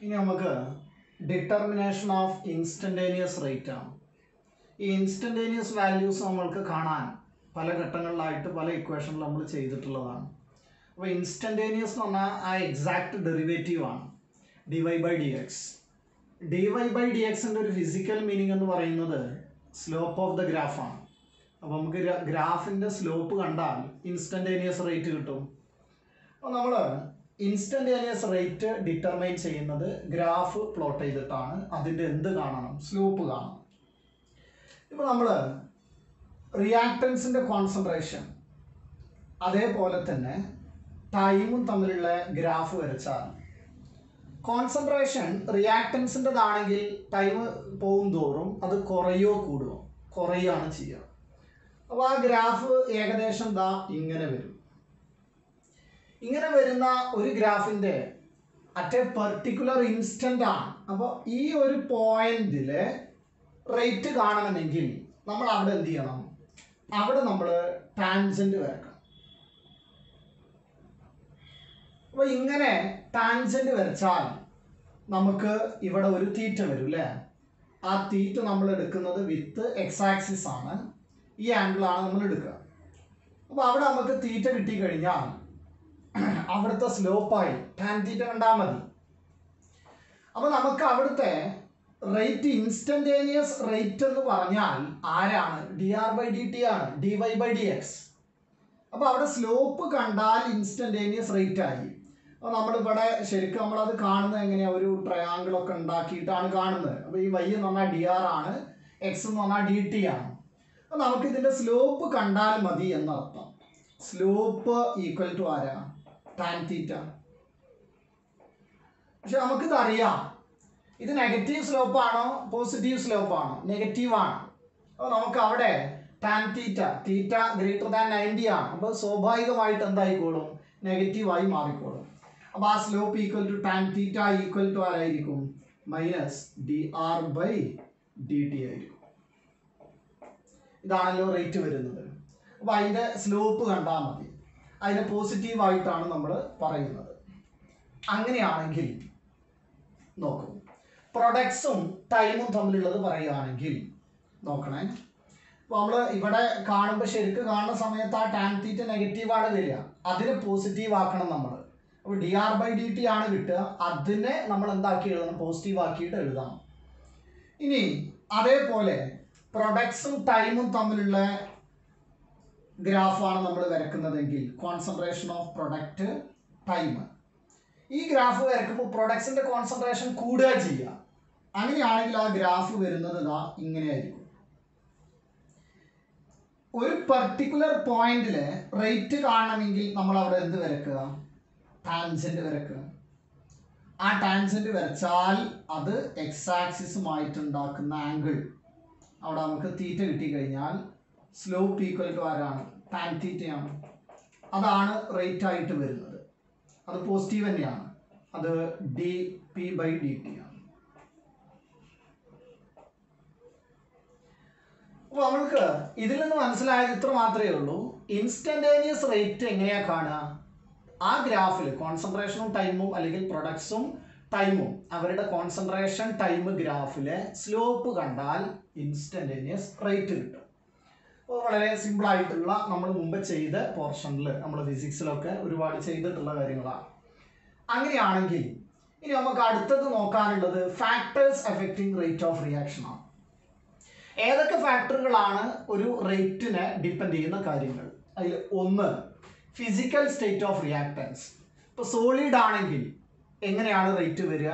ഇനി നമുക്ക് determination of instantaneous rate ആണ്. ഈ ഇൻസ്റ്റന്റേനിയസ് വാല്യൂസ് നമ്മൾക്ക് കാണാൻ പല ഘട്ടങ്ങളിലായിട്ട് പല ഇക്വേഷനിൽ നമ്മൾ ചെയ്തിട്ടുള്ളതാണ്. അപ്പോൾ ഇൻസ്റ്റന്റേനിയസ് എന്ന് പറഞ്ഞാൽ ആ എക്സാക്ട് ഡെറിവേറ്റീവ് ആണ് dy by dx. dy by dxൻ്റെ ഒരു ഫിസിക്കൽ മീനിങ് എന്ന് പറയുന്നത് സ്ലോപ്പ് ഓഫ് ദ ഗ്രാഫാണ്. അപ്പോൾ നമുക്ക് ഗ്രാഫിൻ്റെ സ്ലോപ്പ് കണ്ടാൽ ഇൻസ്റ്റന്റേനിയസ് റേറ്റ് കിട്ടും. അപ്പോൾ നമ്മൾ ഇൻസ്റ്റന്റേനിയസ് റേറ്റ് ഡിറ്റർമൈൻ ചെയ്യുന്നത് ഗ്രാഫ് പ്ലോട്ട് ചെയ്തിട്ടാണ്. അതിൻ്റെ എന്ത് കാണണം? സ്ലോപ്പ് കാണണം. ഇപ്പോൾ നമ്മൾ റിയാക്ടൻസിൻ്റെ കോൺസെൻട്രേഷൻ അതേപോലെ തന്നെ ടൈമും തമ്മിലുള്ള ഗ്രാഫ് വരച്ചാൽ കോൺസെൻട്രേഷൻ റിയാക്ടൻസിൻ്റെതാണെങ്കിൽ ടൈം പോകും തോറും അത് കുറയോ കൂടുമോ? കുറയാണ് ചെയ്യുക. അപ്പോൾ ആ ഗ്രാഫ് ഏകദേശം ദാ ഇങ്ങനെ വരും. ഇങ്ങനെ വരുന്ന ഒരു ഗ്രാഫിൻ്റെ അറ്റ് എ പെർട്ടിക്കുലർ ഇൻസ്റ്റൻ്റ് ആണ്. അപ്പോൾ ഈ ഒരു പോയിന്റിൽ റേറ്റ് കാണണമെങ്കിൽ നമ്മൾ അവിടെ എന്ത് ചെയ്യണം? അവിടെ നമ്മൾ ടാൻജൻറ്റ് വരക്കണം. അപ്പോൾ ഇങ്ങനെ ടാൻജൻറ്റ് വരച്ചാൽ നമുക്ക് ഇവിടെ ഒരു തീറ്റ വരും അല്ലേ? ആ തീറ്റ നമ്മൾ എടുക്കുന്നത് വിത്ത് എക്സ് ആക്സിസ് ആണ്. ഈ ആംഗിളാണ് നമ്മൾ എടുക്കുക. അപ്പോൾ അവിടെ നമുക്ക് തീറ്റ കിട്ടിക്കഴിഞ്ഞാൽ അവിടുത്തെ സ്ലോപ്പായി ടാൻ തീറ്റ കണ്ടാൽ മതി. അപ്പോൾ നമുക്ക് അവിടുത്തെ റേറ്റ് ഇൻസ്റ്റന്റേനിയസ് റേറ്റ് എന്ന് പറഞ്ഞാൽ ആരാണ്? dr/dt ആണ്, dy by dx. അപ്പോൾ അവിടെ സ്ലോപ്പ് കണ്ടാൽ ഇൻസ്റ്റന്റേനിയസ് റേറ്റ് ആയി. അപ്പോൾ നമ്മളിവിടെ ശരിക്കും നമ്മളത് കാണുന്നത് എങ്ങനെയാണ്? ഒരു ട്രയാങ്കിളൊക്കെ ഉണ്ടാക്കിയിട്ടാണ് കാണുന്നത്. അപ്പോൾ ഈ y എന്ന് പറഞ്ഞാൽ dr ആണ്, x എന്ന് പറഞ്ഞാൽ dt ആണ്. അപ്പോൾ നമുക്ക് ഇതിൻ്റെ സ്ലോപ്പ് കണ്ടാൽ മതി എന്നർത്ഥം. സ്ലോപ്പ് ഈക്വൽ ടു ആരാ? Tan theta. പക്ഷെ നമുക്കിത് അറിയാം, ഇത് നെഗറ്റീവ് സ്ലോപ്പാണോ പോസിറ്റീവ് സ്ലോപ്പാണോ? നെഗറ്റീവ് ആണ്. അപ്പോൾ നമുക്ക് അവിടെ ടാൻ തീറ്റ ഗ്രേറ്റർ ദാൻ 90 ആണ്. അപ്പോൾ സ്വാഭാവികമായിട്ട് എന്തായിക്കോളും? നെഗറ്റീവായി മാറിക്കോളും. അപ്പോൾ ആ slope equal to tan theta equal to ആരായിരിക്കും? മൈനസ് dr/dt ആയിരിക്കും. ഇതാണല്ലോ റേറ്റ് വരുന്നത്. അപ്പോൾ അതിൻ്റെ സ്ലോപ്പ് കണ്ടാൽ മതി. അതിനെ പോസിറ്റീവായിട്ടാണ് നമ്മൾ പറയുന്നത്. അങ്ങനെയാണെങ്കിൽ നോക്കൂ, പ്രൊഡക്ട്സും ടൈമും തമ്മിലുള്ളത് പറയുകയാണെങ്കിൽ നോക്കണേ. അപ്പോൾ നമ്മൾ ഇവിടെ കാണുമ്പോൾ ശരിക്കും കാണുന്ന സമയത്ത് ആ ടാൻ തീറ്റ നെഗറ്റീവാണ് വരിക. അതിനെ പോസിറ്റീവ് ആക്കണം നമ്മൾ. അപ്പോൾ dr/dt ആണ് കിട്ടുക. അതിനെ നമ്മൾ എന്താക്കി എഴുതണം? പോസിറ്റീവ് ആക്കിയിട്ട് എഴുതാം. ഇനി അതേപോലെ പ്രൊഡക്ട്സും ടൈമും തമ്മിലുള്ള ഗ്രാഫാണ് നമ്മൾ വരക്കുന്നതെങ്കിൽ കോൺസെൻട്രേഷൻ ഓഫ് പ്രൊഡക്റ്റ് ടൈം, ഈ ഗ്രാഫ് വരക്കുമ്പോൾ പ്രൊഡക്ട്സിൻ്റെ കോൺസെൻട്രേഷൻ കൂടുക ചെയ്യുക. അങ്ങനെയാണെങ്കിൽ ആ ഗ്രാഫ് വരുന്നത് ഇതാ ഇങ്ങനെയായിരിക്കും. ഒരു പെർട്ടിക്കുലർ പോയിന്റിൽ റേറ്റ് കാണണമെങ്കിൽ നമ്മൾ അവിടെ എന്ത് വരക്കുക? ടാൻജൻറ്റ് വരക്കുക. ആ ടാൻജൻറ്റ് വരച്ചാൽ അത് എക്സ് ആക്സിസുമായിട്ടുണ്ടാക്കുന്ന ആംഗിൾ, അവിടെ നമുക്ക് തീറ്റ കിട്ടിക്കഴിഞ്ഞാൽ സ്ലോപ്പ് ഈക്വൽ ടു ആരാണ്? ടാൻ തീറ്റയാണ്. അതാണ് റേറ്റ് ആയിട്ട് വരുന്നത്. അത് പോസിറ്റീവ് തന്നെയാണ്. അത് dp/dt ആണ്. അപ്പോൾ നമ്മൾക്ക് ഇതിൽ നിന്ന് മനസ്സിലായത് ഇത്ര മാത്രമേ ഉള്ളൂ. ഇൻസ്റ്റന്റേനിയസ് റേറ്റ് എങ്ങനെയാണ് കാണുക? ആ ഗ്രാഫിൽ കോൺസെൻട്രേഷനും ടൈമും അല്ലെങ്കിൽ പ്രൊഡക്ട്സും ടൈമും അവരുടെ കോൺസെൻട്രേഷൻ ടൈം ഗ്രാഫിലെ സ്ലോപ്പ് കണ്ടാൽ ഇൻസ്റ്റന്റേനിയസ് റേറ്റ് കിട്ടും. അപ്പോൾ വളരെ സിമ്പിളായിട്ടുള്ള നമ്മൾ മുമ്പ് ചെയ്ത പോർഷനിൽ നമ്മൾ ഫിസിക്സിലൊക്കെ ഒരുപാട് ചെയ്തിട്ടുള്ള കാര്യങ്ങളാണ്. അങ്ങനെയാണെങ്കിൽ ഇനി നമുക്ക് അടുത്തത് നോക്കാനുള്ളത് factors affecting rate of reaction ആണ്. ഏതൊക്കെ ഫാക്ടറുകളാണ് ഒരു റേറ്റിനെ ഡിപ്പെൻഡ് ചെയ്യുന്ന കാര്യങ്ങൾ? അതിൽ ഒന്ന് ഫിസിക്കൽ സ്റ്റേറ്റ് ഓഫ് റിയാക്ടൻസ്. ഇപ്പോൾ സോളിഡ് ആണെങ്കിൽ എങ്ങനെയാണ് റേറ്റ് വരിക?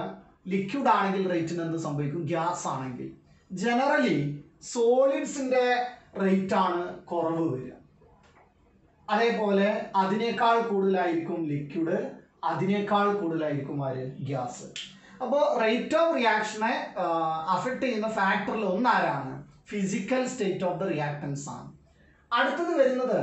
ലിക്വിഡ് ആണെങ്കിൽ റേറ്റിന് എന്ത് സംഭവിക്കും? ഗ്യാസ് ആണെങ്കിൽ ജനറലി സോളിഡ്സിൻ്റെ റേറ്റ് ആണ് കുറവ് വരിക. അതേപോലെ അതിനേക്കാൾ കൂടുതലായിരിക്കും ലിക്വിഡ്, അതിനേക്കാൾ കൂടുതലായിരിക്കും ആര്? ഗ്യാസ്. അപ്പോൾ റേറ്റ് ഓഫ് റിയാക്ഷനെ അഫക്റ്റ് ചെയ്യുന്ന ഫാക്ടറിൽ ഒന്നാരാണ്? Physical state of the reactants ആണ്. അടുത്തത് വരുന്നത്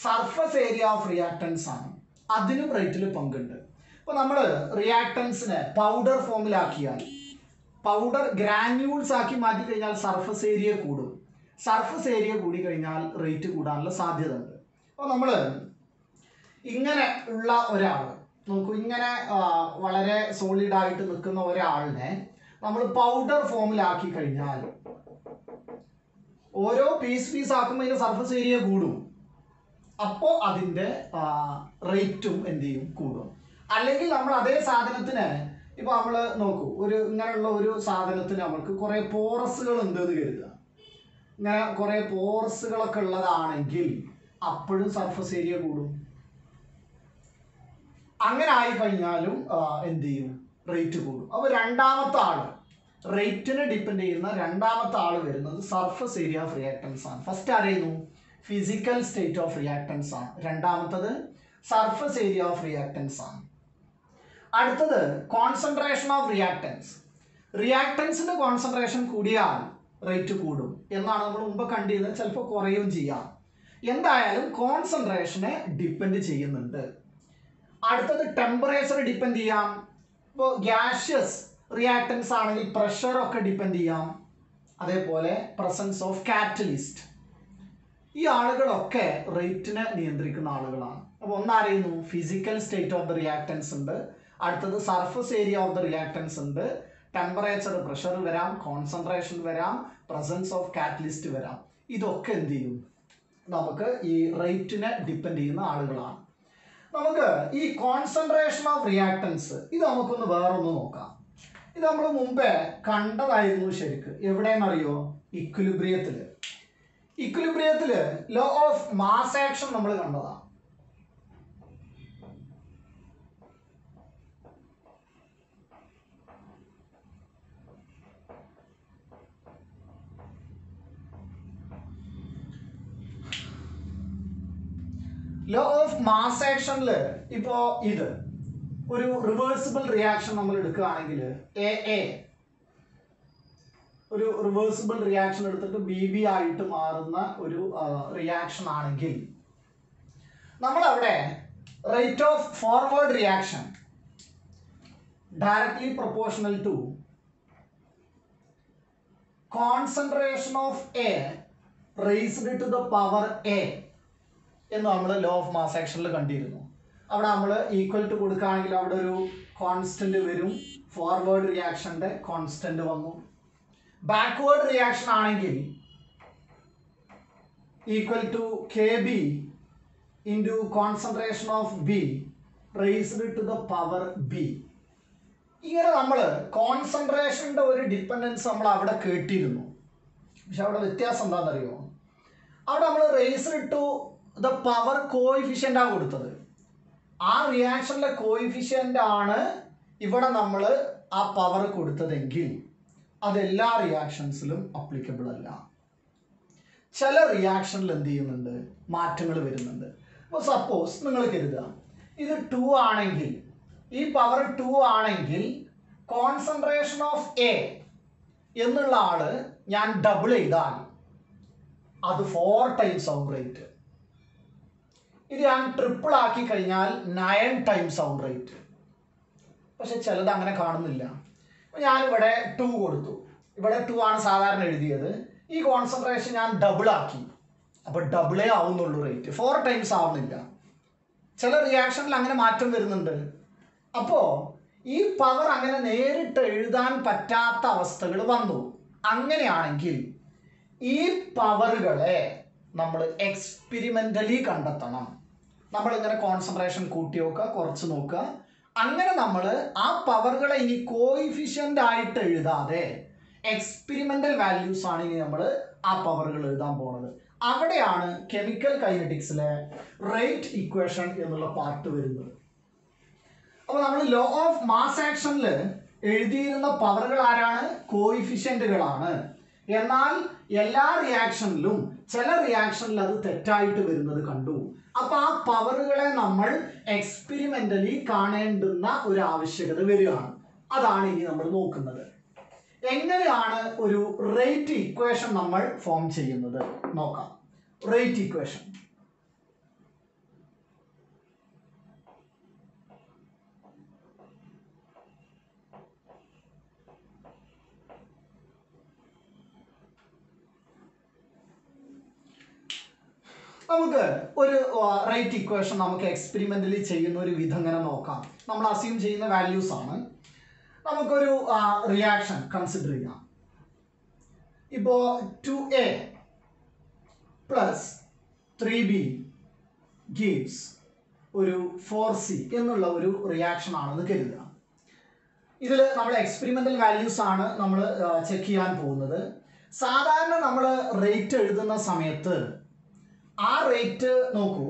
സർഫസ് ഏരിയ ഓഫ് റിയാക്ടൻസ് ആണ്. അതിനും റേറ്റിൽ പങ്കുണ്ട്. അപ്പോൾ നമ്മൾ റിയാക്ടൻസിനെ പൗഡർ ഫോമിലാക്കിയാൽ, പൗഡർ ഗ്രാന്യൂൾസ് ആക്കി മാറ്റി കഴിഞ്ഞാൽ സർഫസ് ഏരിയ കൂടും. സർഫസ് ഏരിയ കൂടി കഴിഞ്ഞാൽ റേറ്റ് കൂടാനുള്ള സാധ്യത ഉണ്ട്. അപ്പോൾ നമ്മൾ ഇങ്ങനെ ഉള്ള ഒരാൾ നോക്കൂ, ഇങ്ങനെ വളരെ സോളിഡ് ആയിട്ട് നിൽക്കുന്ന ഒരാളിനെ നമ്മൾ പൗഡർ ഫോമിലാക്കി കഴിഞ്ഞാൽ ഓരോ പീസ് ആക്കുമ്പോൾ ഇതിന്റെ സർഫസ് ഏരിയ കൂടും. അപ്പോൾ അതിന്റെ റേറ്റും എന്ത് ചെയ്യും, കൂടും. അല്ലെങ്കിൽ നമ്മൾ അതേ സാധനത്തിന് ഇപ്പൊ നമ്മൾ നോക്കൂ, ഒരു ഇങ്ങനെയുള്ള ഒരു സാധനത്തിന് നമ്മൾക്ക് കുറെ പോറസുകൾ ഉണ്ട് എന്ന് കരുതുക. ഇങ്ങനെ കുറെ പോറസുകളൊക്കെ ഉള്ളതാണെങ്കിൽ അപ്പോഴും സർഫസ് ഏരിയ കൂടും. അങ്ങനെ ആയി കഴിഞ്ഞാലും എന്ത് ചെയ്യും, റേറ്റ് കൂടും. അപ്പോൾ രണ്ടാമത്തെ ആള്, റേറ്റിനെ ഡിപ്പെൻഡ് ചെയ്യുന്ന രണ്ടാമത്തെ ആള് വരുന്നത് സർഫസ് ഏരിയ ഓഫ് റിയാക്ടൻസ് ആണ്. ഫസ്റ്റ് ആരായിരുന്നു, ഫിസിക്കൽ സ്റ്റേറ്റ് ഓഫ് റിയാക്ടൻസ് ആണ്. രണ്ടാമത്തത് സർഫസ് ഏരിയ ഓഫ് റിയാക്ടൻസ് ആണ്. അടുത്തത് കോൺസെൻട്രേഷൻ ഓഫ് റിയാക്ടൻസ്. റിയാക്ടൻസിന്റെ കോൺസെൻട്രേഷൻ കൂടിയാൽ റേറ്റ് കൂടും എന്നാണ് നമ്മൾ മുമ്പ് കണ്ടിരുന്നത്. ചിലപ്പോൾ കുറയുകയും ചെയ്യാം. എന്തായാലും കോൺസെൻട്രേഷനെ ഡിപ്പെൻഡ് ചെയ്യുന്നുണ്ട്. അടുത്തത് ടെമ്പറേച്ചർ ഡിപ്പെൻഡ് ചെയ്യാം. ഇപ്പോൾ ഗ്യാഷ്യസ് റിയാക്ടൻസ് ആണെങ്കിൽ പ്രഷർ ഒക്കെ ഡിപ്പെൻഡ് ചെയ്യാം. അതേപോലെ പ്രസൻസ് ഓഫ് കാറ്റലിസ്റ്റ്. ഈ ആളുകളൊക്കെ റേറ്റിനെ നിയന്ത്രിക്കുന്ന ആളുകളാണ്. അപ്പോൾ ഒന്നറിയുന്നു, physical state of the reactants ഉണ്ട്. അടുത്തത് surface area of the reactants ഉണ്ട്. ടെമ്പറേച്ചർ, പ്രഷർ വരാം, കോൺസെൻട്രേഷൻ വരാം, പ്രസൻസ് ഓഫ് കാറ്റലിസ്റ്റ് വരാം. ഇതൊക്കെ എന്ത് ചെയ്യും, നമുക്ക് ഈ റേറ്റിനെ ഡിപ്പെൻഡ് ചെയ്യുന്ന ആളുകളാണ്. നമുക്ക് ഈ കോൺസെൻട്രേഷൻ ഓഫ് റിയാക്ടൻസ് ഇത് നമുക്കൊന്ന് വേറൊന്ന് നോക്കാം. ഇത് നമ്മൾ മുമ്പേ കണ്ടതായിരുന്നു ശരിക്ക്. എവിടെയെന്നറിയോ, ഇക്വിലിബ്രിയത്തില്. ഇക്വിലിബ്രിയത്തില് ലോ ഓഫ് മാസ് ആക്ഷൻ നമ്മൾ കണ്ടതാണ്. ലോ ഓഫ് മാസ് ആക്ഷനിൽ ഇപ്പോ ഇത് ഒരു റിവേഴ്സിബിൾ റിയാക്ഷൻ നമ്മൾ എടുക്കുകയാണെങ്കിൽ ഒരു റിവേഴ്സിബിൾ റിയാക്ഷൻ എടുത്തിട്ട് ബി ആയിട്ട് മാറുന്ന ഒരു റിയാക്ഷൻ ആണെങ്കിൽ നമ്മൾ അവിടെ rate of forward reaction directly proportional to concentration of A raised to the power A എന്ന് നമ്മൾ ലോ ഓഫ് മാസ് ആക്ഷനിൽ കണ്ടിരുന്നു. അവിടെ നമ്മൾ ഈക്വൽ ടു കൊടുക്കുകയാണെങ്കിൽ അവിടെ ഒരു കോൺസ്റ്റന്റ് വരും. ഫോർവേഡ് റിയാക്ഷന്റെ കോൺസ്റ്റന്റ് വന്നു. ബാക്ക്വേർഡ് റിയാക്ഷൻ ആണെങ്കിൽ equal to K B into concentration of B raised to the power B. ഇങ്ങനെ നമ്മൾ കോൺസെൻട്രേഷന്റെ ഒരു ഡിപ്പെൻഡൻസ് നമ്മൾ അവിടെ കേട്ടിരുന്നു. പക്ഷെ അവിടെ വ്യത്യാസം എന്താണെന്നറിയോ, അവിടെ നമ്മൾ റേസ്ഡ് ടു ദ പവർ കോഎഫിഷ്യൻ്റാണ് കൊടുത്തത്. ആ റിയാക്ഷനിലെ കോഎഫിഷ്യൻ്റ് ആണ് ഇവിടെ നമ്മൾ ആ പവർ കൊടുത്തതെങ്കിൽ അതെല്ലാ റിയാക്ഷൻസിലും അപ്ലിക്കബിൾ അല്ല. ചില റിയാക്ഷനിൽ എന്ത് ചെയ്യുന്നുണ്ട്, മാറ്റങ്ങൾ വരുന്നുണ്ട്. അപ്പോൾ സപ്പോസ് നിങ്ങൾ കരുതുക ഇത് 2 ആണെങ്കിൽ, ഈ പവർ 2 ആണെങ്കിൽ കോൺസെൻട്രേഷൻ ഓഫ് എ എന്നുള്ള ആള് ഞാൻ ഡബിൾ ചെയ്താൽ അത് 4 ടൈംസ് ആവും റേറ്റ്. ഇത് ഞാൻ ട്രിപ്പിൾ ആക്കി കഴിഞ്ഞാൽ 9 ടൈംസ് ആവും റേറ്റ്. പക്ഷെ ചിലത് അങ്ങനെ കാണുന്നില്ല. ഞാനിവിടെ 2 കൊടുത്തു. ഇവിടെ 2 ആണ് സാധാരണ എഴുതിയത്. ഈ കോൺസെൻട്രേഷൻ ഞാൻ ഡബിൾ ആക്കി, അപ്പോൾ ഡബിളേ ആവുന്നുള്ളൂ റേറ്റ്, 4 ടൈംസ് ആവുന്നില്ല. ചില റിയാക്ഷനിൽ അങ്ങനെ മാറ്റം വരുന്നുണ്ട്. അപ്പോൾ ഈ പവർ അങ്ങനെ നേരിട്ട് എഴുതാൻ പറ്റാത്ത അവസ്ഥകൾ വന്നു. അങ്ങനെയാണെങ്കിൽ ഈ പവറുകളെ നമ്മൾ എക്സ്പെരിമെൻ്റലി കണ്ടെത്തണം. നമ്മളിങ്ങനെ കോൺസെൻട്രേഷൻ കൂട്ടി നോക്കുക, കുറച്ച് നോക്കുക. അങ്ങനെ നമ്മൾ ആ പവറുകളെ ഇനി കോയിഫിഷ്യൻ്റ് ആയിട്ട് എഴുതാതെ എക്സ്പെരിമെൻ്റൽ വാല്യൂസ് ആണ് ഇനി നമ്മൾ ആ പവറുകൾ എഴുതാൻ പോകുന്നത്. അവിടെയാണ് കെമിക്കൽ കൈനറ്റിക്സിലെ റേറ്റ് ഇക്വേഷൻ എന്നുള്ള പാർട്ട് വരുന്നത്. അപ്പോൾ നമ്മൾ ലോ ഓഫ് മാസ് ആക്ഷനിൽ എഴുതിയിരുന്ന പവറുകൾ ആരാണ്, കോയിഫിഷ്യൻ്റുകളാണ്. എന്നാൽ എല്ലാ റിയാക്ഷനിലും ചില റിയാക്ഷനിൽ അത് തെറ്റായിട്ട് വരുന്നത് കണ്ടു. അപ്പൊ ആ പവറുകളെ നമ്മൾ എക്സ്പെരിമെന്റലി കാണേണ്ടുന്ന ഒരു ആവശ്യകത വരികയാണ്. അതാണ് ഇനി നമ്മൾ നോക്കുന്നത്. എങ്ങനെയാണ് ഒരു റേറ്റ് ഇക്വേഷൻ നമ്മൾ ഫോം ചെയ്യുന്നത് നോക്കാം. റേറ്റ് ഇക്വേഷൻ നമുക്ക് ഒരു റേറ്റ് ഇക്വേഷൻ നമുക്ക് എക്സ്പെരിമെന്റലി ചെയ്യുന്ന ഒരു വിധം ഇങ്ങനെ നോക്കാം. നമ്മൾ അസ്യൂം ചെയ്യുന്ന വാല്യൂസ് ആണ്. നമുക്കൊരു റിയാക്ഷൻ കൺസിഡർ ചെയ്യാം. ഇപ്പോൾ 2a പ്ലസ് 3b gives ഒരു 4c എന്നുള്ള ഒരു റിയാക്ഷൻ ആണെന്ന് കരുതുക. ഇതിൽ നമ്മൾ എക്സ്പെരിമെന്റൽ വാല്യൂസ് ആണ് നമ്മൾ ചെക്ക് ചെയ്യാൻ പോകുന്നത്. സാധാരണ നമ്മൾ റേറ്റ് എഴുതുന്ന സമയത്ത് ആ റേറ്റ് നോക്കൂ,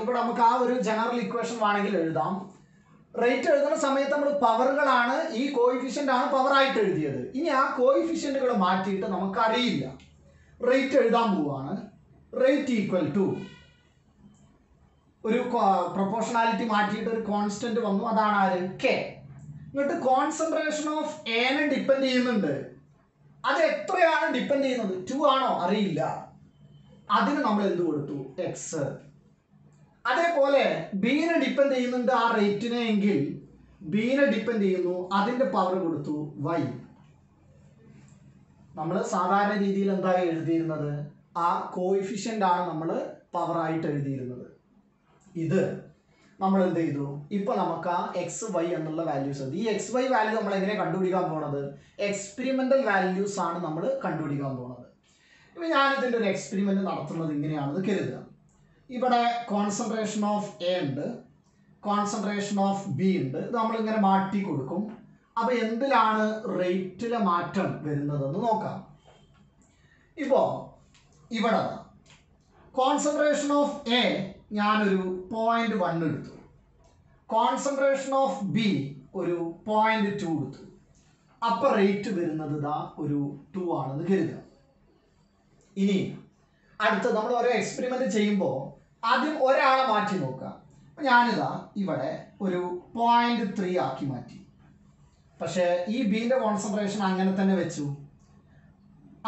ഇവിടെ നമുക്ക് ആ ഒരു ജനറൽ ഇക്വേഷൻ വേണമെങ്കിൽ എഴുതാം. റേറ്റ് എഴുതുന്ന സമയത്ത് നമ്മൾ പവറുകളാണ്, ഈ കോയിഫിഷ്യൻ്റ് ആണ് പവറായിട്ട് എഴുതിയത്. ഇനി ആ കോയിഫിഷ്യൻറ്റുകൾ മാറ്റിയിട്ട് നമുക്കറിയില്ല, റേറ്റ് എഴുതാൻ പോവാണ്. റേറ്റ് ഈക്വൽ ടു ഒരു പ്രൊപ്പോർഷണാലിറ്റി മാറ്റിയിട്ട് ഒരു കോൺസ്റ്റന്റ് വന്നു, അതാണ് ആര്, കെ. എന്നിട്ട് കോൺസെൻട്രേഷൻ ഓഫ് എനെ ഡിപ്പെൻഡ് ചെയ്യുന്നുണ്ട്. അത് എത്രയാണ് ഡിപ്പെൻഡ് ചെയ്യുന്നത്, 2 ആണോ അറിയില്ല, അതിന് നമ്മൾ എന്ത് കൊടുത്തു, എക്സ്. അതേപോലെ ബീനെ ഡിപ്പെൻഡ് ചെയ്യുന്നുണ്ട് ആ റേറ്റിനെ എങ്കിൽ ബീനെ ഡിപ്പെൻഡ് ചെയ്യുന്നു, അതിന്റെ പവർ കൊടുത്തു വൈ. നമ്മൾ സാധാരണ രീതിയിൽ എന്തായി എഴുതിയിരുന്നത്, ആ കോയിഫിഷ്യൻ്റ് ആണ് നമ്മൾ പവറായിട്ട് എഴുതിയിരുന്നത്. ഇത് നമ്മൾ എന്ത് ചെയ്തു, ഇപ്പൊ നമുക്ക് ആ എക്സ് വൈ എന്നുള്ള വാല്യൂസ്, ഈ എക്സ് വൈ വാല്യൂ നമ്മൾ എങ്ങനെ കണ്ടുപിടിക്കാൻ പോണത്, എക്സ്പെരിമെന്റൽ വാല്യൂസ് ആണ് നമ്മൾ കണ്ടുപിടിക്കാൻ പോണത്. ഇപ്പൊ ഞാനിതിൻ്റെ ഒരു എക്സ്പെരിമെന്റ് നടത്തുന്നത് ഇങ്ങനെയാണെന്ന് കരുതുക. ഇവിടെ കോൺസെൻട്രേഷൻ ഓഫ് എ ഉണ്ട്, കോൺസെൻട്രേഷൻ ഓഫ് ബി ഉണ്ട്. ഇത് നമ്മളിങ്ങനെ മാറ്റി കൊടുക്കും. അപ്പൊ എന്തിലാണ് റേറ്റിലെ മാറ്റം വരുന്നതെന്ന് നോക്കാം. ഇപ്പോ ഇവിടെ കോൺസെൻട്രേഷൻ ഓഫ് എ ഞാനൊരു 0.1 എടുത്തു, കോൺസെൻട്രേഷൻ ഓഫ് ബി ഒരു 0.2 എടുത്തു. അപ്പൊ റേറ്റ് വരുന്നത് ഇതാ ഒരു 2 ആണെന്ന് കരുതുക. ഇനി അടുത്ത് നമ്മൾ ഓരോ എക്സ്പെരിമെന്റ് ചെയ്യുമ്പോൾ ആദ്യം ഒരാളെ മാറ്റി നോക്കാം. ഞാനിതാ ഇവിടെ ഒരു 0.3 ആക്കി മാറ്റി. പക്ഷെ ഈ ബിന്റെ കോൺസെൻട്രേഷൻ അങ്ങനെ തന്നെ വെച്ചു.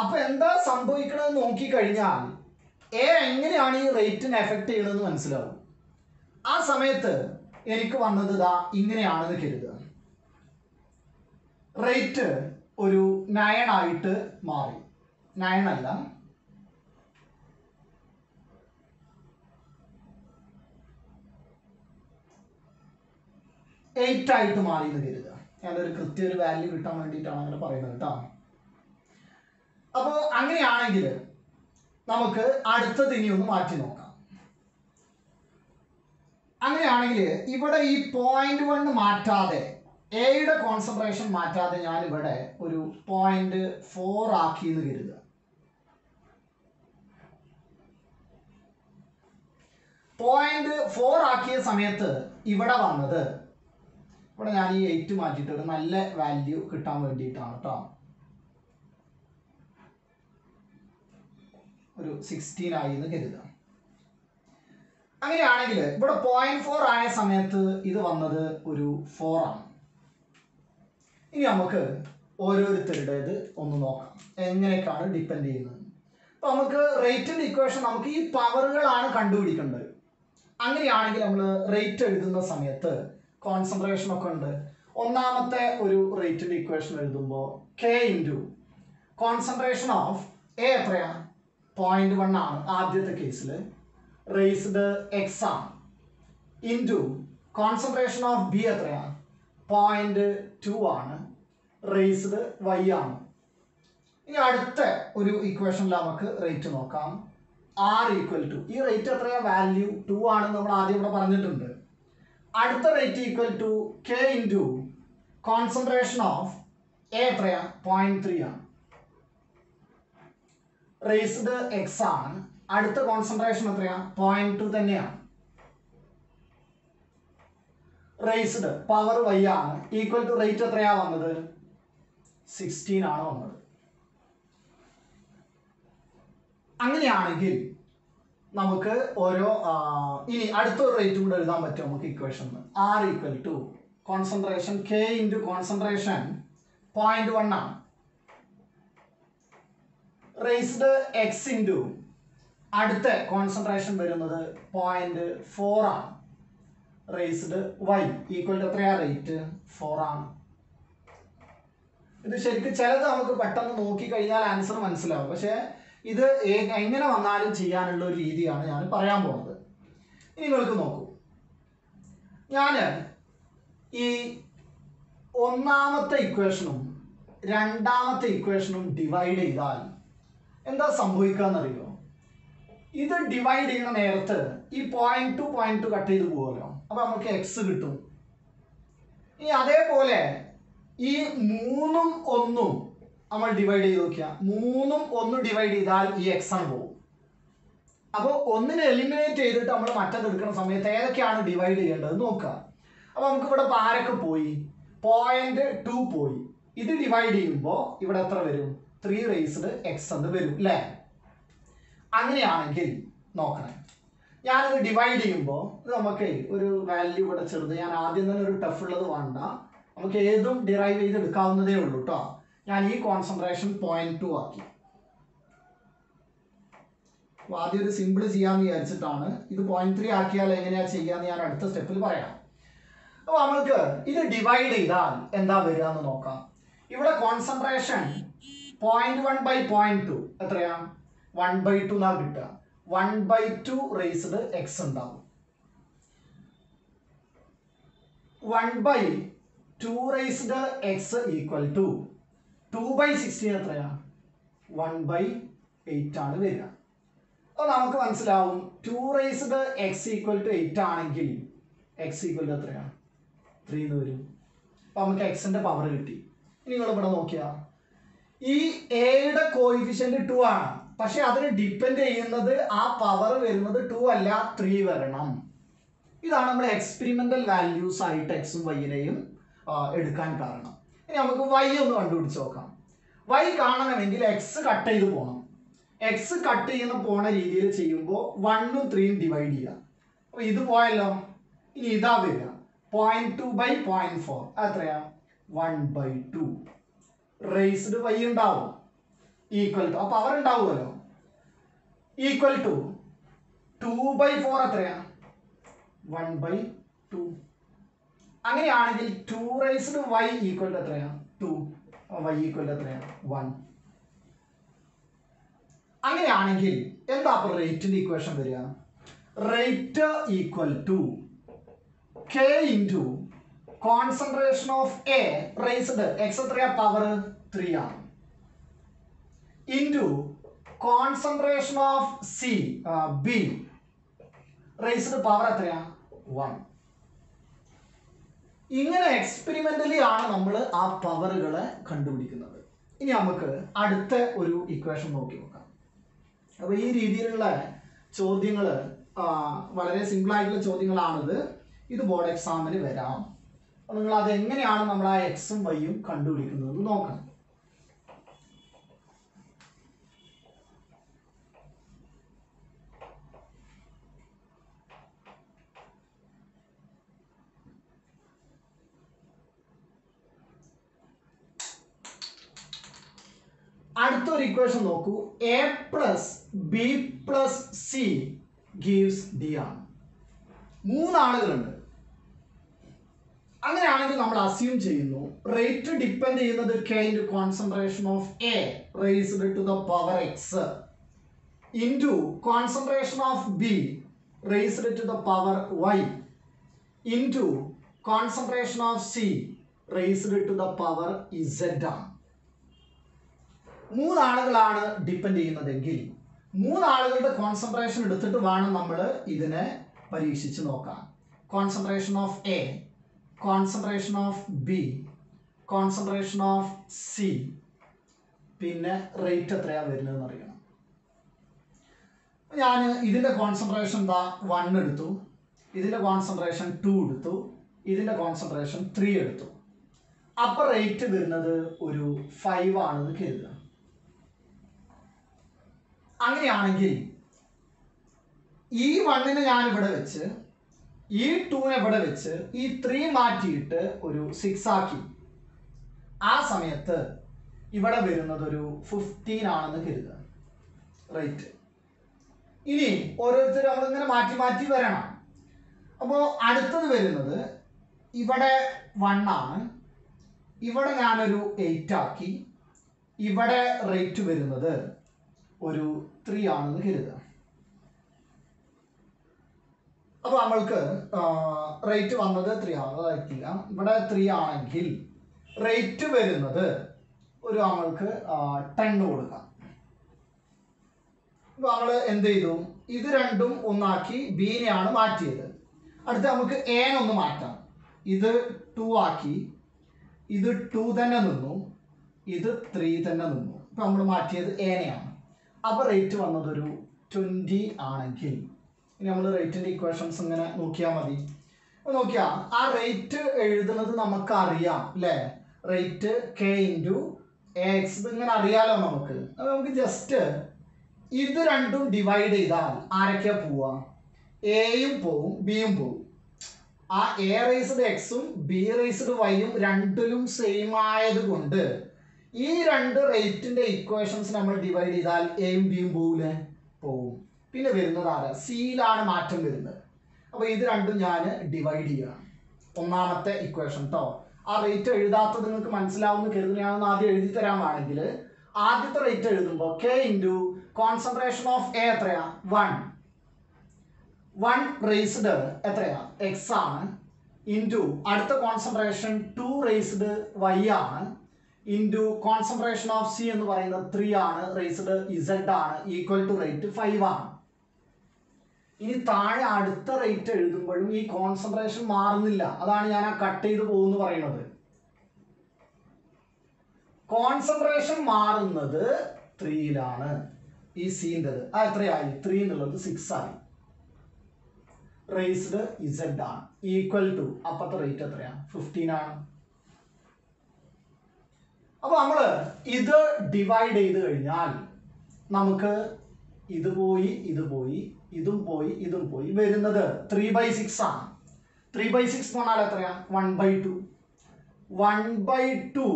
അപ്പൊ എന്താ സംഭവിക്കണമെന്ന് നോക്കിക്കഴിഞ്ഞാൽ എ എങ്ങനെയാണ് ഈ റേറ്റിനെ എഫക്ട് ചെയ്യണമെന്ന് മനസ്സിലാവും. ആ സമയത്ത് എനിക്ക് വന്നത് ഇതാ ഇങ്ങനെയാണെന്ന് കരുതുക. റേറ്റ് ഒരു 9 ആയിട്ട് മാറി, 9 അല്ല, 8 ആയിട്ട് മാറി എന്ന് കരുതുക. ഞാനൊരു കൃത്യ ഒരു വാല്യൂ കിട്ടാൻ വേണ്ടിയിട്ടാണ് അങ്ങനെ പറയുന്നത് കേട്ടോ. അപ്പോൾ അങ്ങനെയാണെങ്കിൽ നമുക്ക് അടുത്തത് ഇനി ഒന്ന് മാറ്റി നോക്കാം. അങ്ങനെയാണെങ്കിൽ ഇവിടെ ഈ 0.1 മാറ്റാതെ, എയുടെ കോൺസെൻട്രേഷൻ മാറ്റാതെ ഞാൻ ഇവിടെ ഒരു 0.4 ആക്കി എന്ന് കരുതുക. 0.4 ആക്കിയ സമയത്ത് ഇവിടെ വന്നത്, ഇവിടെ ഞാൻ ഈ 8 മാറ്റിയിട്ട് ഒരു നല്ല വാല്യൂ കിട്ടാൻ വേണ്ടിയിട്ടാണ് കേട്ടോ, ഒരു 16 ആയി എന്ന് കരുതുക. അങ്ങനെയാണെങ്കിൽ ഇവിടെ 0.4 ആയ സമയത്ത് ഇത് വന്നത് ഒരു 4 ആണ്. ഇനി നമുക്ക് ഓരോരുത്തരുടേത് ഒന്ന് നോക്കാം, എങ്ങനെയൊക്കെയാണ് ഡിപ്പെൻഡ് ചെയ്യുന്നത്. അപ്പൊ നമുക്ക് റേറ്റിന്റെ ഇക്വേഷൻ നമുക്ക് ഈ പവറുകളാണ് കണ്ടുപിടിക്കേണ്ടത്. അങ്ങനെയാണെങ്കിൽ നമ്മൾ റേറ്റ് എഴുതുന്ന സമയത്ത് കോൺസെൻട്രേഷൻ ഒക്കെ ഉണ്ട്. ഒന്നാമത്തെ ഒരു റേറ്റിന്റെ ഇക്വേഷൻ എഴുതുമ്പോൾ K into concentration of A എത്രയാ, 0.1 ആണ് ആദ്യത്തെ കേസിൽ, റേസ്ഡ് എക്സ് ആണ്, ഇൻറ്റു കോൺസെൻട്രേഷൻ ഓഫ് ബി എത്രയാ, 0.2 ആണ്, റേസ്ഡ് വൈ ആണ്. ഇനി അടുത്ത ഒരു ഇക്വേഷനിൽ നമുക്ക് റേറ്റ് നോക്കാം. ആർ ഈക്വൽ ടു, ഈ റേറ്റ് എത്രയാ, വാല്യൂ 2 ആണെന്ന് നമ്മൾ ആദ്യം ഇവിടെ പറഞ്ഞിട്ടുണ്ട്. അടുത്ത rate equal to K into concentration of A എത്രയാ, 0.3 ആണ്, റേസ്ഡ് എക്സ് ആണ്. അടുത്ത കോൺസെൻട്രേഷൻ എത്രയാ, 0.2 തന്നെയാണ്, റേസ്ഡ് പവർ വൈ ആണ്, ഈക്വൽ ടു റേറ്റ് എത്രയാ വന്നത്, 16 ആണ് വന്നത്. അങ്ങനെയാണെങ്കിൽ നമുക്ക് ഓരോ ഇനി അടുത്തൊരു റേറ്റ് കൂടെ എഴുതാൻ പറ്റും നമുക്ക് equation. R equal to concentration K into concentration 0.1 ആണ്, റേസ്ഡ് എക്സ് ഇൻറ്റു അടുത്ത കോൺസെൻട്രേഷൻ വരുന്നത് 0.4 ആണ്, റേസ്ഡ് വൈ ഈക്വൽ ടു എത്രയാ, റേറ്റ് 4 ആണ്. ഇത് ശരിക്കും ചിലത് നമുക്ക് പെട്ടെന്ന് നോക്കി കഴിഞ്ഞാൽ ആൻസർ മനസ്സിലാവും. പക്ഷേ ഇത് എങ്ങനെ വന്നാലും ചെയ്യാനുള്ള ഒരു രീതിയാണ് ഞാൻ പറയാൻ പോകുന്നത്. ഇനി നിങ്ങൾക്ക് നോക്കൂ, ഞാൻ ഈ ഒന്നാമത്തെ ഇക്വേഷനും രണ്ടാമത്തെ ഇക്വേഷനും ഡിവൈഡ് ചെയ്താൽ എന്താ സംഭവിക്കാന്നറിയോ? ഇത് ഡിവൈഡ് ചെയ്യുന്ന നേരത്ത് ഈ പോയിന്റ് ടു കട്ട് ചെയ്ത് പോകുമല്ലോ, അപ്പൊ നമുക്ക് എക്സ് കിട്ടും. ഇനി അതേപോലെ ഈ 3ഉം 1ഉം നമ്മൾ ഡിവൈഡ് ചെയ്ത് നോക്കിയാൽ 3ഉം 1 ഡിവൈഡ് ചെയ്താൽ ഈ എക്സ് ആണ് പോകും. അപ്പോൾ ഒന്നിനെ എലിമിനേറ്റ് ചെയ്തിട്ട് നമ്മൾ മറ്റത് എടുക്കുന്ന സമയത്ത് ഏതൊക്കെയാണ് ഡിവൈഡ് ചെയ്യേണ്ടത് നോക്കുക. അപ്പോൾ നമുക്ക് ഇവിടെ ആരൊക്കെ പോയി? 0.2 പോയി. ഇത് ഡിവൈഡ് ചെയ്യുമ്പോൾ ഇവിടെ എത്ര വരും? 3 റേസ്ഡ് എക്സ് എന്ന് വരും അല്ലേ? അങ്ങനെയാണെങ്കിൽ നോക്കണേ, ഞാനിത് ഡിവൈഡ് ചെയ്യുമ്പോൾ നമുക്ക് ഒരു വാല്യൂ ഇവിടെ ചെറുത്, ഞാൻ ആദ്യം തന്നെ ഒരു ടഫ് ഉള്ളത് വേണ്ട, നമുക്ക് ഏതും ഡിറൈവ് ചെയ്ത് എടുക്കാവുന്നതേ ഉള്ളൂ കേട്ടോ. ഞാൻ ഈ കോൺസെൻട്രേഷൻ 0.2 ആക്കി. അപ്പോൾ ആദ്യം ഒരു സിമ്പിൾ ചെയ്യാമെന്ന് വിചാരിച്ചിട്ടാണ്. ഇത് 0.3 ആക്കിയാൽ എങ്ങനെയാണ് ചെയ്യാന്ന് ഞാൻ അടുത്ത സ്റ്റെപ്പിൽ പറയാം. അപ്പോൾ നമ്മൾക്ക് ഇത് ഡിവൈഡ് ചെയ്താൽ എന്താ വരിക എന്ന് നോക്കാം. ഇവിടെ കോൺസെൻട്രേഷൻ 0.1/0.2 എത്രയാ? 1/2 എന്നാണ് കിട്ടുക. 1/2 റേസ്ഡ് എക്സ് ഉണ്ടാവും. 1/2 റേസ്ഡ് എക്സ് ഈക്വൽ ടു 2/16 എത്രയാ? 1/8 ആണ് വരിക. അപ്പോൾ നമുക്ക് മനസ്സിലാവും 2 റേസ്ഡ് എക്സ് ഈക്വൽ ടു 8 ആണെങ്കിൽ എക്സ് ഈക്വൽ ടു എത്രയാണ്? 3 എന്ന് വരും. അപ്പോൾ നമുക്ക് എക്സിന്റെ പവർ കിട്ടി. ഇനി നിങ്ങൾ ഇവിടെ നോക്കിയാൽ ഈ എയുടെ കോയിഫിഷ്യന്റ് 2 ആണ്, പക്ഷെ അതിന് ഡിപ്പെൻഡ് ചെയ്യുന്നത് ആ പവർ വരുന്നത് 2 അല്ല 3 വരണം. ഇതാണ് നമ്മൾ എക്സ്പെരിമെന്റൽ വാല്യൂസ് ആയിട്ട് എക്സും വൈനെയും എടുക്കാൻ കാരണം. ഇനി നമുക്ക് വൈ ഒന്ന് കണ്ടുപിടിച്ച് നോക്കാം. വൈ കാണണമെങ്കിൽ എക്സ് കട്ട് ചെയ്ത് പോകണം. എക്സ് കട്ട് ചെയ്യുന്ന പോണ രീതിയിൽ ചെയ്യുമ്പോൾ 1ഉം 3ഉം ഡിവൈഡ് ചെയ്യുക. അപ്പോൾ ഇത് പോയല്ലോ. ഇനി ഇതാ വരിക 0.2/0.4 എത്രയാ? 1/2 റേസ്ഡ് വൈ ഉണ്ടാവും ഈക്വൽ ടു, ആ പവർ ഉണ്ടാവുമല്ലോ, ഈക്വൽ ടു 2/4 എത്രയാ? 1/2. അങ്ങനെയാണെങ്കിൽ 2 റേസ്ഡ് വൈ ഈക്വൽ ടു എത്രയാ? 2. വൈ ഈക്വൽ ടു എത്രയാ? 1. അങ്ങനെയാണെങ്കിൽ എന്താ അപ്പോൾ റേറ്റിന്റെ ഇക്വേഷൻ വരിക? Rate equal to K into concentration of A raised X എത്രയാ? പവർ 3 ആണ്, into concentration of C B raised power എത്രയാ? 1. ഇങ്ങനെ എക്സ്പെരിമെന്റലി ആണ് നമ്മൾ ആ പവറുകളെ കണ്ടുപിടിക്കുന്നത്. ഇനി നമുക്ക് അടുത്ത ഒരു ഇക്വേഷൻ നോക്കി നോക്കാം. അപ്പോൾ ഈ രീതിയിലുള്ള ചോദ്യങ്ങൾ വളരെ സിമ്പിൾ ആയിട്ടുള്ള ചോദ്യങ്ങളാണിത്. ഇത് ബോർഡ് എക്സാമിന് വരാം. അപ്പോൾ നിങ്ങൾ അതെങ്ങനെയാണ് നമ്മൾ ആ എക്സും വൈയും കണ്ടുപിടിക്കുന്നത് നോക്കണം. അടുത്തൊരു ഇക്വേഷൻ നോക്കൂ. A plus B plus C gives D ആണ്. 3 ആളുകളുണ്ട്. അങ്ങനെയാണെങ്കിൽ നമ്മൾ അസ്യൂം ചെയ്യുന്നു റേറ്റ് ഡിപ്പെൻഡ് ചെയ്യുന്നത് K into concentration of A raised to the power X into concentration of B raised to the power Y into concentration of C raised to the power Z ആണ്. 3 ആളുകളാണ് depend ചെയ്യുന്നതെങ്കിൽ 3 ആളുകളുടെ concentration എടുത്തിട്ട് വേണം നമ്മൾ ഇതിനെ പരീക്ഷിച്ച് നോക്കാം. Concentration of A, concentration of B, concentration of C, പിന്നെ റേറ്റ് എത്രയാണ് വരുന്നതെന്ന് അറിയണം. ഞാൻ ഇതിൻ്റെ കോൺസെൻട്രേഷൻ എന്താ 1 എടുത്തു, ഇതിൻ്റെ കോൺസെൻട്രേഷൻ 2 എടുത്തു, ഇതിൻ്റെ കോൺസെൻട്രേഷൻ 3 എടുത്തു. അപ്പോൾ റേറ്റ് വരുന്നത് ഒരു 5 ആണെന്ന് കരുതുക. അങ്ങനെയാണെങ്കിൽ ഈ 1നെ ഞാൻ ഇവിടെ വെച്ച് ഈ 2നെ ഇവിടെ വെച്ച് ഈ 3 മാറ്റിയിട്ട് ഒരു 6 ആക്കി. ആ സമയത്ത് ഇവിടെ വരുന്നത് ഒരു 15 ആണെന്ന് കരുതുക റേറ്റ്. ഇനി ഓരോരുത്തരും നമ്മളിങ്ങനെ മാറ്റി മാറ്റി വരണം. അപ്പോൾ അടുത്തത് വരുന്നത് ഇവിടെ 1 ആണ്, ഇവിടെ ഞാനൊരു 8 ആക്കി, ഇവിടെ റേറ്റ് വരുന്നത് ഒരു 3 ആണെന്ന് കരുതുക. അപ്പോൾ നമ്മൾക്ക് റേറ്റ് വന്നത് 3 ആണെന്നില്ല, ഇവിടെ 3 ആണെങ്കിൽ റേറ്റ് വരുന്നത് ഒരു നമ്മൾക്ക് 10 കൊടുക്കാം. അപ്പോൾ നമ്മൾ എന്ത് ചെയ്തു, ഇത് രണ്ടും ഒന്നാക്കി ബിനെയാണ് മാറ്റിയത്. അടുത്ത് നമുക്ക് എനൊന്ന് മാറ്റാം. ഇത് 2 ആക്കി, ഇത് 2 തന്നെ നിന്നു, ഇത് 3 തന്നെ നിന്നു. ഇപ്പം നമ്മൾ മാറ്റിയത് എനെയാണ്. അപ്പോൾ റേറ്റ് വന്നതൊരു 20 ആണെങ്കിൽ ഇനി നമ്മൾ റേറ്റിൻ്റെ ഇക്വേഷൻസ് ഇങ്ങനെ നോക്കിയാൽ മതി. അപ്പോൾ നോക്കിയാൽ ആ റേറ്റ് എഴുതുന്നത് നമുക്കറിയാം അല്ലേ, റേറ്റ് കെ ഇൻറ്റു എക്സ് ഇങ്ങനെ അറിയാലോ നമുക്ക്. അപ്പോൾ നമുക്ക് ജസ്റ്റ് ഇത് രണ്ടും ഡിവൈഡ് ചെയ്താൽ ആരൊക്കെയാ പോവുക, എയും പോവും ബിയും പോവും. ആ എ റേസ്ഡ് എക്സും ബി റേസ്ഡ് വൈയും രണ്ടിലും സെയിം ആയതുകൊണ്ട് ഈ രണ്ട് റേറ്റിന്റെ ഇക്വേഷൻസ് നമ്മൾ ഡിവൈഡ് ചെയ്താൽ എയും ബിയും പോവില്ലേ, പോവും. പിന്നെ വരുന്നത് ആരാ, സിയിലാണ് മാറ്റം വരുന്നത്. അപ്പോൾ ഇത് രണ്ടും ഞാൻ ഡിവൈഡ് ചെയ്യുകയാണ്. ഒന്നാമത്തെ ഇക്വേഷൻ കേട്ടോ. ആ റേറ്റ് എഴുതാത്തത് നിങ്ങൾക്ക് മനസ്സിലാവുന്ന കരുതുന്ന ഞാനൊന്ന് ആദ്യം എഴുതി തരാമാണെങ്കിൽ ആദ്യത്തെ റേറ്റ് എഴുതുമ്പോൾ K into concentration of A എത്രയാ, 1 റേസ്ഡ് എത്രയാ എക്സ് ആണ്, ഇൻറ്റു അടുത്ത കോൺസെൻട്രേഷൻ 2 റേസ്ഡ് വൈ ആണ്, ഇൻറ്റു കോൺസെൻട്രേഷൻ ഓഫ് സി എന്ന് പറയുന്നത് 3 ആണ്, റേസ്ഡ് ഇസഡ് ആണ്, ഈക്വൽ ടു റേറ്റ് 5 ആണ്. ഇനി താഴെ അടുത്ത റേറ്റ് എഴുതുമ്പോഴും ഈ കോൺസെൻട്രേഷൻ മാറുന്നില്ല. അതാണ് ഞാൻ ആ കട്ട് ചെയ്ത് പോകുന്നു പറയുന്നത്. കോൺസെൻട്രേഷൻ മാറുന്നത് 3യിലാണ്. ഈ സീൻ്റെത് എത്രയായി, 3 എന്നുള്ളത് 6 ആയി, റേസ്ഡ് ഇസഡ് ആണ്, ഈക്വൽ ടു അപ്പത്തെ റേറ്റ് എത്രയാണ്, 15 ആണ്. അപ്പൊ നമ്മൾ ഇത് ഡിവൈഡ് ചെയ്ത് കഴിഞ്ഞാൽ നമുക്ക് ഇത് പോയി ഇത് പോയി ഇതും പോയി ഇതും പോയി, വരുന്നത് 3/6 ആണ്. 3/6 എന്ന് പറഞ്ഞാൽ എത്രയാ, 1/2. 1/2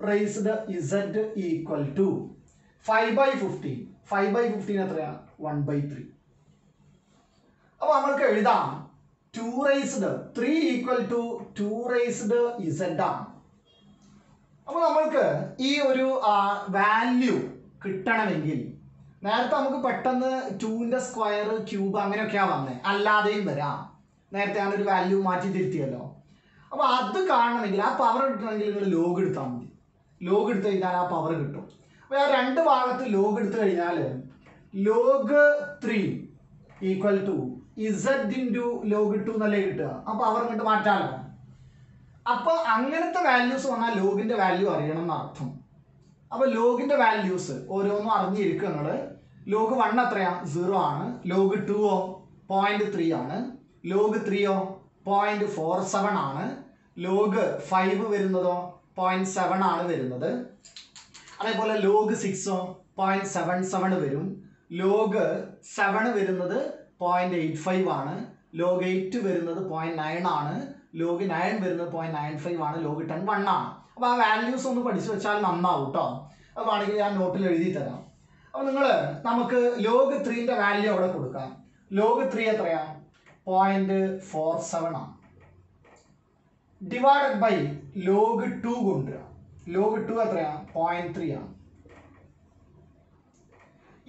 റേസ്ഡ് ഇസഡ് ഈക്വൽ ടു 5/15. 5/15 എത്രയാ, 1/3. അപ്പോൾ നമ്മൾക്ക് എഴുതാം 2 raised 3 equal to 2 raised Z ആണ്. അപ്പോൾ നമ്മൾക്ക് ഈ ഒരു വാല്യൂ കിട്ടണമെങ്കിൽ നേരത്തെ നമുക്ക് പെട്ടെന്ന് 2ന്റെ സ്ക്വയർ ക്യൂബ് അങ്ങനെയൊക്കെയാണ് വന്നത്, അല്ലാതെയും വരാം. നേരത്തെ ഞാനൊരു വാല്യൂ മാറ്റി തിരുത്തിയല്ലോ. അപ്പോൾ അത് കാണണമെങ്കിൽ ആ പവർ കിട്ടണമെങ്കിൽ നിങ്ങൾ ലോഗ് എടുത്താൽ മതി. ലോഗ് എടുത്തു കഴിഞ്ഞാൽ ആ പവർ കിട്ടും. അപ്പോൾ ആ രണ്ട് ഭാഗത്ത് ലോഗ് എടുത്തു കഴിഞ്ഞാൽ log 3 equal to Z into log 2 എന്നല്ലേ കിട്ടുക. ആ പവർ ഇങ്ങോട്ട് മാറ്റാമല്ലോ. അപ്പോൾ അങ്ങനത്തെ വാല്യൂസ് വന്നാൽ ലോഗിൻ്റെ വാല്യൂ അറിയണം എന്നർത്ഥം. അപ്പോൾ ലോഗിൻ്റെ വാല്യൂസ് ഓരോന്നും അറിഞ്ഞിരിക്കുക നിങ്ങൾ. ലോഗ് 1 എത്രയാ, 0 ആണ്. ലോഗ് 2 0.3 ആണ്. ലോഗ് 3 0.47 ആണ്. ലോഗ് 5 വരുന്നതോ 0.7 ആണ് വരുന്നത്. അതേപോലെ ലോഗ് 6 0.77 വരും. ലോഗ് 7 വരുന്നത് 0.85 ആണ്. ലോഗ് 8 വരുന്നത് 0.9 ആണ്. ലോഗ് 9 വരുന്നത് 0.95 ആണ്. ലോഗ് 10 1 ആണ്. അപ്പോൾ ആ വാല്യൂസ് ഒന്ന് പഠിച്ചു വെച്ചാൽ നന്നാവും കേട്ടോ. അത് വേണമെങ്കിൽ ഞാൻ നോട്ടിൽ എഴുതി തരാം. അപ്പോൾ നമുക്ക് ലോഗ് 3ന്റെ വാല്യൂ അവിടെ കൊടുക്കാം. ലോഗ് 3 എത്രയാ, 0.47 ആണ്. ഡിവൈഡഡ് ബൈ ലോഗ് 2 കൊണ്ടുവരാം. ലോഗ് 2 എത്രയാ, 0.3 ആണ്.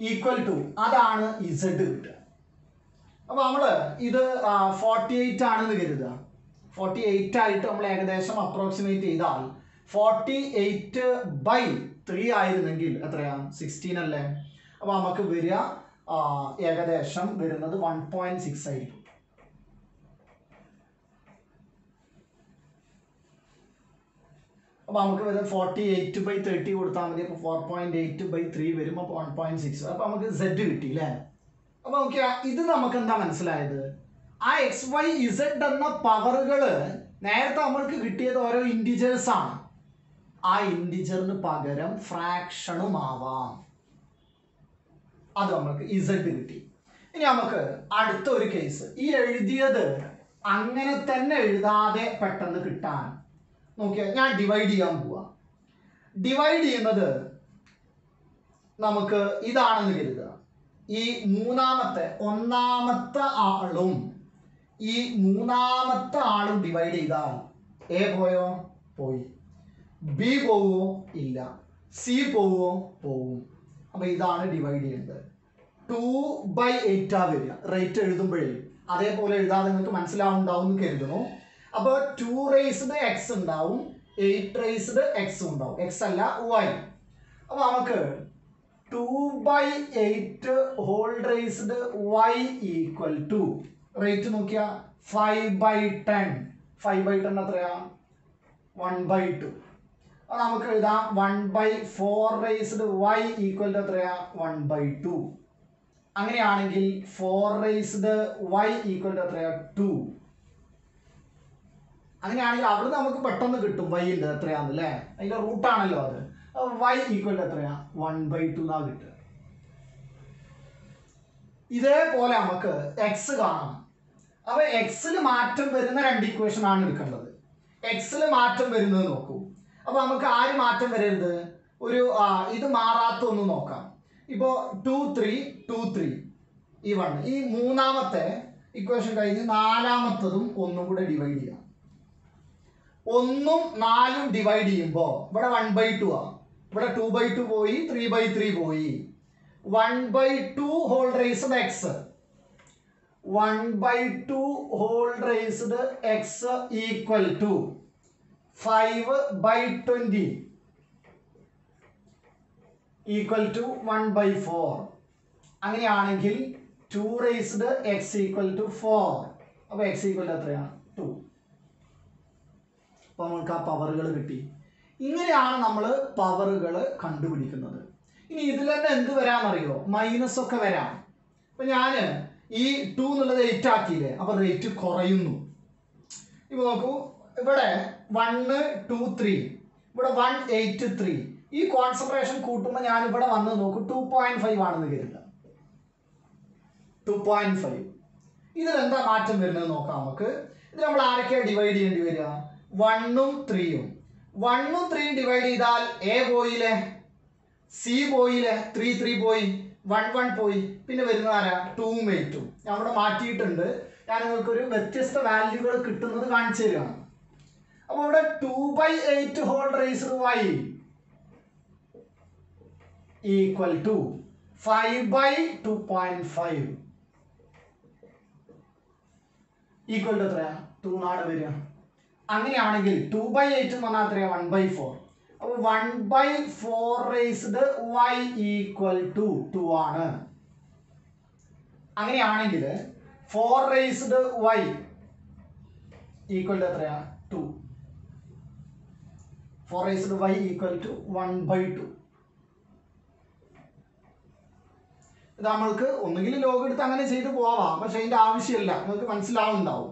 ഈക്വൽ ടു അതാണ് ഇസഡ് കിട്ടുക. അപ്പോൾ നമ്മൾ ഇത് 48 ആണെന്ന് കരുതുക. 48 ആയിട്ട് നമ്മൾ ഏകദേശം അപ്രോക്സിമേറ്റ് ചെയ്താൽ 48/3 ആയിരുന്നെങ്കിൽ എത്രയാ, 16 അല്ലേ. അപ്പോൾ നമുക്ക് വരിക ഏകദേശം വരുന്നത് 1.6 ആയിരിക്കും. അപ്പോൾ നമുക്ക് വരുന്നത് 48/30 കൊടുത്താൽ മതി. അപ്പോൾ 4.8/3 വരും. അപ്പോൾ 1.6. അപ്പോൾ നമുക്ക് Z കിട്ടി അല്ലേ. അപ്പോൾ നോക്കിയാ ഇത് നമുക്ക് എന്താ മനസ്സിലായത്, ആ XYZ എന്ന പവറുകൾ നേരത്തെ നമ്മൾക്ക് കിട്ടിയത് ഓരോ ഇൻഡിജേഴ്സ് ആണ്. ആ ഇൻഡിജറിന് പകരം ഫ്രാക്ഷനുമാവാം. അത് നമുക്ക് Z കിട്ടി. ഇനി നമുക്ക് അടുത്ത ഒരു കേസ്, ഈ എഴുതിയത് അങ്ങനെ തന്നെ എഴുതാതെ പെട്ടെന്ന് കിട്ടാൻ നോക്കിയാൽ ഞാൻ ഡിവൈഡ് ചെയ്യാൻ പോവാ. ഡിവൈഡ് ചെയ്യുന്നത് നമുക്ക് ഇതാണെന്ന് കരുതുക. ഈ ഒന്നാമത്തെ ആളും ഈ മൂന്നാമത്തെ ആളും ഡിവൈഡ് ചെയ്താൽ എ പോയോ, പോയി. ബി പോവോ, ഇല്ല. സി പോവോ, പോവും. അപ്പോൾ ഇതാണ് ഡിവൈഡ് ചെയ്യേണ്ടത്. 2/8 വരിക റേറ്റ് എഴുതുമ്പോഴേ. അതേപോലെ എഴുതാതെ നിങ്ങൾക്ക് മനസ്സിലാവുണ്ടാവും എന്ന് കരുതുന്നു. അപ്പോൾ 2 റേസ്ഡ് എക്സ് ഉണ്ടാവും, 8 റേസ്ഡ് എക്സ് ഉണ്ടാവും, എക്സ് അല്ല വൈ. അപ്പോൾ നമുക്ക് 2/8 whole raised Y equal to rate നോക്കിയാൽ 5/10. 5/10 എത്രയാ? 1/2. അപ്പോൾ നമുക്ക് എഴുതാം 1/4 റേസ്ഡ് വൈ ഈക്വൽ ടു എത്രയാ? 1/2. അങ്ങനെയാണെങ്കിൽ 4 റേസ്ഡ് വൈ ഈക്വൽ ടു എത്രയാ? 2. അങ്ങനെയാണെങ്കിൽ അവിടെ നമുക്ക് പെട്ടെന്ന് കിട്ടും വൈൻ്റെ എത്രയാന്ന് അല്ലേ, അതിൻ്റെ റൂട്ടാണല്ലോ അത്. വൈ ഈക്വൽ ടു എത്രയാ? 1/2 എന്നാ കിട്ടുക. ഇതേപോലെ നമുക്ക് എക്സ് കാണാം. അപ്പോൾ എക്സിൽ മാറ്റം വരുന്ന 2 ഇക്വേഷൻ ആണ് എടുക്കേണ്ടത്. എക്സിൽ മാറ്റം വരുന്നത് നോക്കൂ. അപ്പോൾ നമുക്ക് ആര് മാറ്റം വരരുത്? ഒരു ഇത് മാറാത്ത ഒന്ന് നോക്കാം. ഇപ്പോൾ 2 3 2 3 ഈ 1 ഈ മൂന്നാമത്തെ ഇക്വേഷൻ കഴിഞ്ഞ് നാലാമത്തതും ഒന്നും കൂടെ ഡിവൈഡ് ചെയ്യാം. 1ഉം 4ഉം ഡിവൈഡ് ചെയ്യുമ്പോൾ ഇവിടെ 1/2 ആ, ഇവിടെ 2/2 പോയി, 3/3 പോയി. 1/2 whole raised X, 1/2 whole raised X equal to 5/20 equal to 1/4. അങ്ങനെയാണെങ്കിൽ 2 റേസ്ഡ് എക്സ് ഈക്വൽ ടു 4. അപ്പോൾ എക്സ് ഈക്വൽ ടു എത്രയാണ്? 2. അപ്പോൾ നമുക്ക് ആ പവറുകൾ കിട്ടി. ഇങ്ങനെയാണ് നമ്മൾ പവറുകൾ കണ്ടുപിടിക്കുന്നത്. ഇനി ഇതിൽ തന്നെ എന്ത് വരാമെന്നറിയോ? മൈനസ് ഒക്കെ വരാം. അപ്പം ഞാൻ ഈ 2 എന്നുള്ളത് 8 ആക്കിയില്ലേ, അപ്പോൾ റേറ്റ് കുറയുന്നു. ഇപ്പോൾ നോക്കൂ, ഇവിടെ 1 2 3, ഇവിടെ 1 8 3. ഈ കോൺസെൻട്രേഷൻ കൂട്ടുമ്പോൾ ഞാൻ ഇവിടെ വന്ന് നോക്കൂ 2.5 ആണെന്ന് കരുതുക. 2.5. ഇതിലെന്താ മാറ്റം വരുന്നത് നോക്കാം നമുക്ക്. ഇത് നമ്മൾ ആരൊക്കെയാണ് ഡിവൈഡ് ചെയ്യേണ്ടി വരിക? 1ഉം 3ഉം. 1ഉം 3 ഡിവൈഡ് ചെയ്താൽ എ പോയില്ലേ, സി പോയില്ലേ, 3 3 പോയി, 1 1 പോയി. പിന്നെ വരുന്നത് ആരാ? 2ഉം 8ഉം. ഞാൻ ഇവിടെ മാറ്റിയിട്ടുണ്ട്. ഞാൻ നിങ്ങൾക്കൊരു വ്യത്യസ്ത വാല്യൂകൾ കിട്ടുന്നത് കാണിച്ചു തരികയാണ്. അപ്പോൾ ഇവിടെ 2/8 whole raised Y equal to 5/2.5 equal to എത്രയാ? 2 നാട് വരിക. അങ്ങനെയാണെങ്കിൽ 2/8 എന്ന് പറഞ്ഞാൽ എത്രയാ? 1/4. അപ്പോൾ 1/4 റേസ്ഡ് വൈ ഈക്വൽ ടു 2 ആണ്. അങ്ങനെയാണെങ്കിൽ 4 റേസ്ഡ് വൈ ഈക്വൽ ടു എത്രയാ? 2. 4 റേസ്ഡ് വൈ ഈക്വൽ ടു 1/2. ഇത് നമ്മൾക്ക് ഒന്നുകിൽ ലോഗ് എടുത്ത് അങ്ങനെ ചെയ്ത് പോവാം, പക്ഷെ അതിൻ്റെ ആവശ്യമില്ല, നിങ്ങൾക്ക് മനസ്സിലാവുന്നുണ്ടാവും.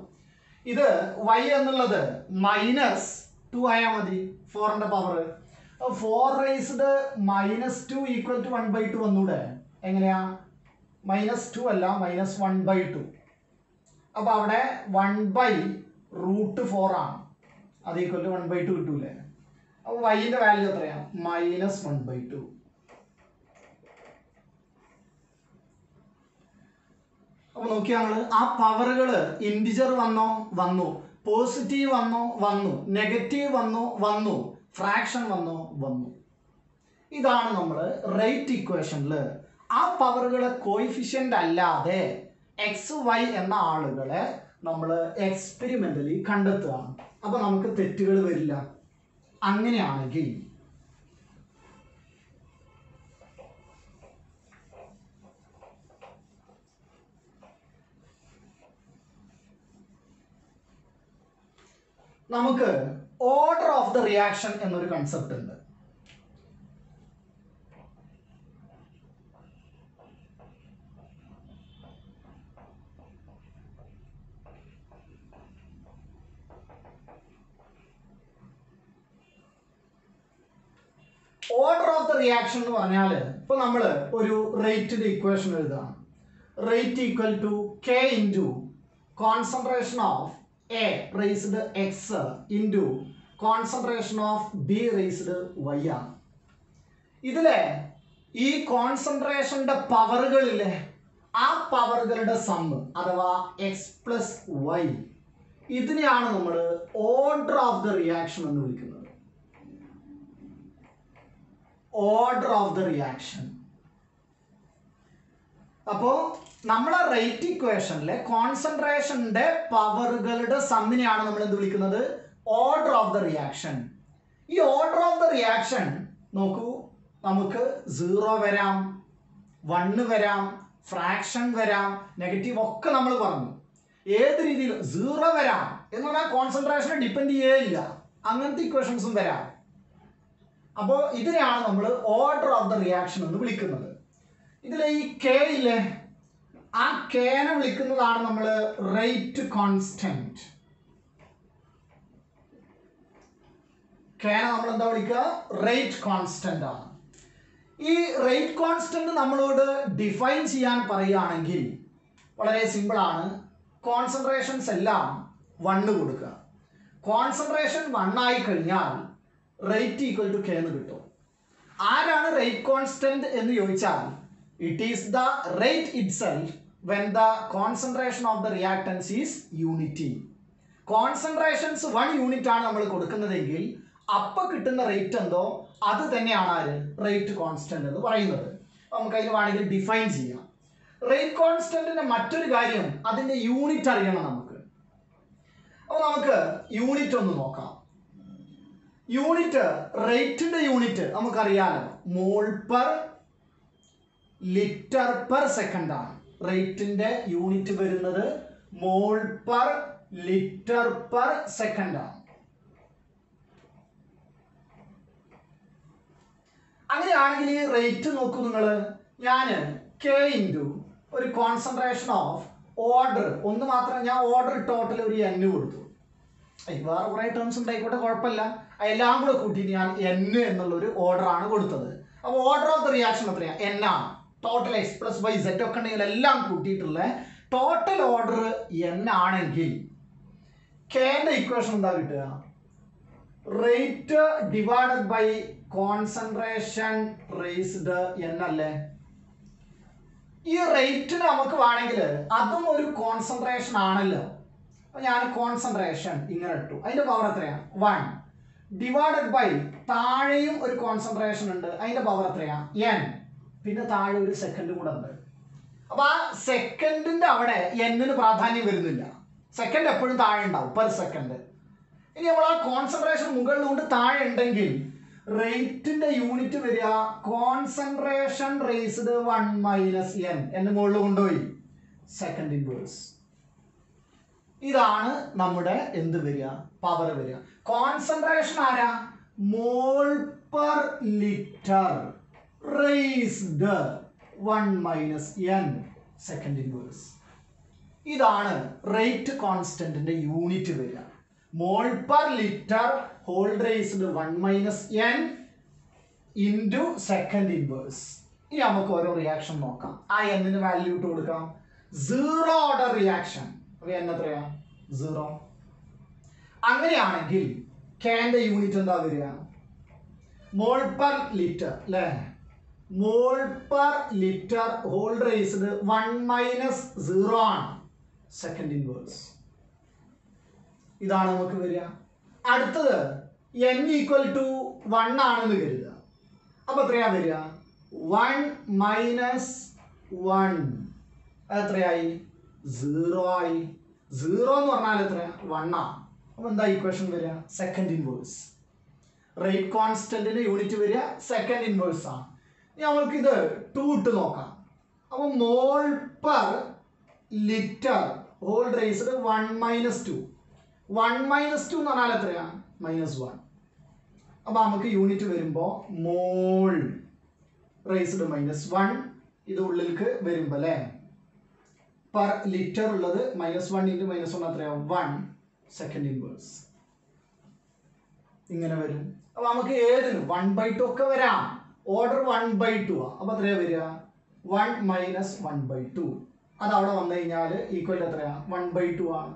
ഇത് y എന്നുള്ളത് -2 ആയാൽ മതി. 4ന്റെ പവർ 4 റേസ്ഡ് -2 ഈക്വൽ ടു 1/2 വന്നൂടെ? എങ്ങനെയാ? -2 അല്ല, -1/2. അപ്പോൾ അവിടെ 1/√4 ആണ്, അത് ഈക്വൽ ടു 1/2 കിട്ടൂലേ? അപ്പോൾ വൈൻ്റെ വാല്യൂ എത്രയാണ്? -1/2. അപ്പോൾ നോക്കിയാൽ ആ പവറുകൾ ഇൻറ്റിജർ വന്നോ? വന്നു. പോസിറ്റീവ് വന്നോ? വന്നു. നെഗറ്റീവ് വന്നോ? വന്നു. ഫ്രാക്ഷൻ വന്നോ? വന്നു. ഇതാണ് നമ്മൾ റേറ്റ് ഇക്വേഷനിൽ ആ പവറുകളെ കോയിഫിഷ്യൻ്റ് അല്ലാതെ എക്സ് വൈ എന്ന ആളുകളെ നമ്മൾ എക്സ്പെരിമെൻ്റലി കണ്ടെത്തുകയാണ്. അപ്പോൾ നമുക്ക് തെറ്റുകൾ വരില്ല. അങ്ങനെയാണെങ്കിൽ നമുക്ക് ഓർഡർ ഓഫ് ദ റിയാക്ഷൻ എന്നൊരു കൺസെപ്റ്റ് ഉണ്ട്. ഓർഡർ ഓഫ് ദ റിയാക്ഷൻ എന്ന് പറഞ്ഞാൽ ഇപ്പോൾ നമ്മൾ ഒരു റേറ്റിന്റെ ഇക്വേഷൻ എഴുതാം. Rate equal to K into concentration of A raised X into concentration of B raised Y ആണ്. ഇതിലെ ഈ കോൺസെൻട്രേഷന്റെ പവറുകളില്ലേ, ആ പവറുകളുടെ സമ്മ് അഥവാ X പ്ലസ് Y, ഇതിനെയാണ് നമ്മൾ ഓർഡർ ഓഫ് ദ റിയാക്ഷൻ എന്ന് വിളിക്കുന്നത്. Order of the reaction. അപ്പോൾ നമ്മളെ റേറ്റ് ഇക്വേഷനിലെ കോൺസെൻട്രേഷന്റെ പവറുകളുടെ സമ്മിനെയാണ് നമ്മൾ എന്ത് വിളിക്കുന്നത്? Order of the reaction. ഈ ഓർഡർ ഓഫ് ദ റിയാക്ഷൻ നോക്കൂ, നമുക്ക് 0 വരാം, 1 വരാം, ഫ്രാക്ഷൻ വരാം, നെഗറ്റീവ് ഒക്കെ നമ്മൾ പറഞ്ഞു. ഏത് രീതിയിൽ 0 വരാം എന്ന് പറഞ്ഞാൽ കോൺസെൻട്രേഷനെ ഡിപ്പെൻഡ് ചെയ്യില്ല, അങ്ങനത്തെ ഇക്വേഷൻസും വരാം. അപ്പോൾ ഇതിനെയാണ് നമ്മൾ ഓർഡർ ഓഫ് ദ റിയാക്ഷൻ എന്ന് വിളിക്കുന്നത്. ഇതിൽ ഈ കെ ഇല്ലേ, ആ കെനെ വിളിക്കുന്നതാണ് നമ്മൾ റേറ്റ് കോൺസ്റ്റന്റ്. കെനെ നമ്മൾ എന്താ വിളിക്കുക? റേറ്റ് കോൺസ്റ്റന്റ് ആണ്. ഈ റേറ്റ് കോൺസ്റ്റന്റ് നമ്മളോട് ഡിഫൈൻ ചെയ്യാൻ പറയുകയാണെങ്കിൽ വളരെ സിമ്പിൾ ആണ്. കോൺസെൻട്രേഷൻസ് എല്ലാം 1 കൊടുക്കുക. കോൺസെൻട്രേഷൻ 1 ആയി കഴിഞ്ഞാൽ റേറ്റ് ഈക്വൽ ടു കെ എന്ന് കിട്ടും. ആരാണ് റേറ്റ് കോൺസ്റ്റന്റ് എന്ന് ചോദിച്ചാൽ it is the rate itself when the concentration of the reactants is unity. Concentrations 1 unit ആണ് നമ്മൾ കൊടുക്കുന്നതെങ്കിൽ അപ്പോൾ കിട്ടുന്ന റേറ്റ് എന്തോ അത് തന്നെയാണ് ആര്? റേറ്റ് കോൺസ്റ്റന്റ് എന്ന് പറയുന്നത്. നമുക്ക് അതിന് വേണമെങ്കിൽ ഡിഫൈൻ ചെയ്യാം. റേറ്റ് കോൺസ്റ്റന്റിന്റെ മറ്റൊരു കാര്യം അതിന്റെ യൂണിറ്റ് അറിയണം നമുക്ക്. അപ്പോൾ നമുക്ക് യൂണിറ്റ് ഒന്ന് നോക്കാം. യൂണിറ്റ്, റേറ്റിന്റെ യൂണിറ്റ് നമുക്കറിയാലോ, മോൾ പെർ ലിറ്റർ പെർ സെക്കൻഡ് ആണ്. റേറ്റിന്റെ യൂണിറ്റ് വരുന്നത് മോൾ പെർ ലിറ്റർ പെർ സെക്കൻഡ് ആണ്. അങ്ങനെയാണെങ്കിൽ ഈ റേറ്റ് നോക്കൂ നിങ്ങൾ, ഞാൻ കെ ഇൻറ്റു ഒരു കോൺസെൻട്രേഷൻ ഓഫ് ഓർഡർ ഒന്ന് മാത്രം, ഞാൻ ഓർഡർ ടോട്ടൽ ഒരു n കൊടുത്തു. വേറെ കുറേ ടേംസ് ഉണ്ടായിക്കോട്ടെ, കുഴപ്പമില്ല, എല്ലാം കൂടെ കൂട്ടിയിട്ട് ഞാൻ n എന്നുള്ളൊരു ഓർഡർ ആണ് കൊടുത്തത്. അപ്പോൾ ഓർഡർ ഓഫ് ദ റിയാക്ഷൻ എത്രയാണ്? n ആണ്. ടോട്ടൽ x + y z ഒക്കെ ഉണ്ടെങ്കിൽ എല്ലാം കൂട്ടിയിട്ടുള്ള ടോട്ടൽ ഓർഡർ n ആണെങ്കിൽ കെന്റെ ഇക്വേഷൻ എന്താ കിട്ടുക? Rate divided by concentration raised n അല്ലേ? ഈ റേറ്റിന് നമുക്ക് വേണമെങ്കിൽ അതും ഒരു കോൺസെൻട്രേഷൻ ആണല്ലോ. അപ്പോൾ ഞാൻ കോൺസെൻട്രേഷൻ ഇങ്ങനെ ഇട്ടു, അതിന്റെ പവർ എത്രയാണ്? 1 ഡിവൈഡഡ് ബൈ താഴെയും ഒരു കോൺസെൻട്രേഷൻ ഉണ്ട്, അതിന്റെ പവർ എത്രയാണ്? n. പിന്നെ താഴെ ഒരു സെക്കൻഡ് കൂടെ ഉണ്ട്. അപ്പൊ ആ സെക്കൻഡിന്റെ അവിടെ എന്നിന് പ്രാധാന്യം വരുന്നില്ല. സെക്കൻഡ് എപ്പോഴും താഴെ ഉണ്ടാവും, പെർ സെക്കൻഡ്. ഇനി നമ്മൾ ആ കോൺസെൻട്രേഷൻ മുകളിലുകൊണ്ട് താഴെ ഉണ്ടെങ്കിൽ റേറ്റിന്റെ യൂണിറ്റ് വരിക കോൺസെൻട്രേഷൻ റേസ്ഡ് 1 മൈനസ് n. എന്ന് മുകളിൽ കൊണ്ടുപോയി സെക്കൻഡ് ഇൻവേഴ്സ്. ഇതാണ് നമ്മുടെ എന്ത് വരിക? പവർ വരിക. കോൺസെൻട്രേഷൻ ആരാ? Mole per litre raised 1 minus n second inverse. ഇതാണ് റേറ്റ് കോൺസ്റ്റന്റിന്റെ യൂണിറ്റ് വരിക. Mole per litre whole raised 1 minus n into second inverse. ഇനി നമുക്ക് ഓരോ റിയാക്ഷൻ നോക്കാം. ആ എന്നിന് വാല്യൂ ഇട്ട് കൊടുക്കാം. 0 ഓർഡർ റിയാക്ഷൻ. അപ്പോൾ n എത്രയാ? 0. അങ്ങനെയാണെങ്കിൽ കെന്റെ യൂണിറ്റ് എന്താ വരിക? മോൾ പെർ ലിറ്റർ അല്ലേ? Mole per litre whole raised 1 minus 0 ആണ് സെക്കൻഡ് ഇൻവേഴ്സ്. ഇതാണ് നമുക്ക് വരിക. അടുത്തത് n ഈക്വൽ ടു 1 ആണെന്ന് കരുതുക. അപ്പൊ എത്രയാ വരിക? 1 മൈനസ് 1 എത്രയായി? 0 ആയി. 0 എന്ന് പറഞ്ഞാൽ എത്രയാ? 1 ആ. അപ്പൊ എന്താ ഇക്വേഷൻ വരിക? Second inverse. റേറ്റ് കോൺസ്റ്റന്റിന്റെ യൂണിറ്റ് വരിക സെക്കൻഡ് ഇൻവേഴ്സ് ആണ്. നമ്മൾക്ക് ഇത് 2 ഇട്ട് നോക്കാം. അപ്പോൾ mole per litre whole raised 1 minus 2. 1 minus 2 എന്ന് പറഞ്ഞാൽ എത്രയാണ്? -1. അപ്പോൾ നമുക്ക് യൂണിറ്റ് വരുമ്പോൾ മോൾ റേസ്ഡ് -1 ഇത് ഉള്ളിലേക്ക് വരുമ്പോൾ അല്ലേ, പെർ ലിറ്റർ ഉള്ളത് -1 ഇൻറ്റു -1 എത്രയാവും? 1 സെക്കൻഡ് ഇൻവേഴ്സ്. ഇങ്ങനെ വരും. അപ്പോൾ നമുക്ക് ഏതിനും 1/2 ഒക്കെ വരാം. ഓർഡർ 1/2 ആ. അപ്പോൾ എത്രയാ വരിക? 1 മൈനസ് 1/2. അത് അവിടെ വന്നു കഴിഞ്ഞാൽ ഈക്വൽ എത്രയാ? 1/2 ആണ്.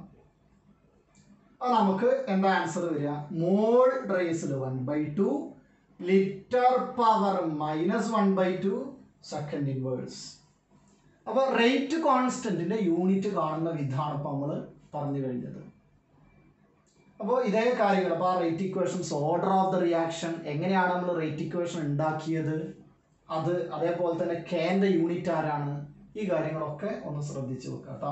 അപ്പോൾ നമുക്ക് എന്താ ആൻസർ വരിക? Mol raised 1/2 litre power -1/2 second inverse. അപ്പോൾ റേറ്റ് കോൺസ്റ്റന്റിന്റെ യൂണിറ്റ് കാണുന്ന വിധാനം ഇപ്പം നമ്മൾ പറഞ്ഞു കഴിഞ്ഞത്. അപ്പോൾ ഇതേ കാര്യങ്ങൾ, അപ്പോൾ ആ rate equations, order of the reaction, എങ്ങനെയാണ് നമ്മൾ റേറ്റ് ഇക്വേഷൻ ഉണ്ടാക്കിയത്, അത് അതേപോലെ തന്നെ കെന്റെ യൂണിറ്റ് ആരാണ്, ഈ കാര്യങ്ങളൊക്കെ ഒന്ന് ശ്രദ്ധിച്ചു വെക്കാം കേട്ടോ.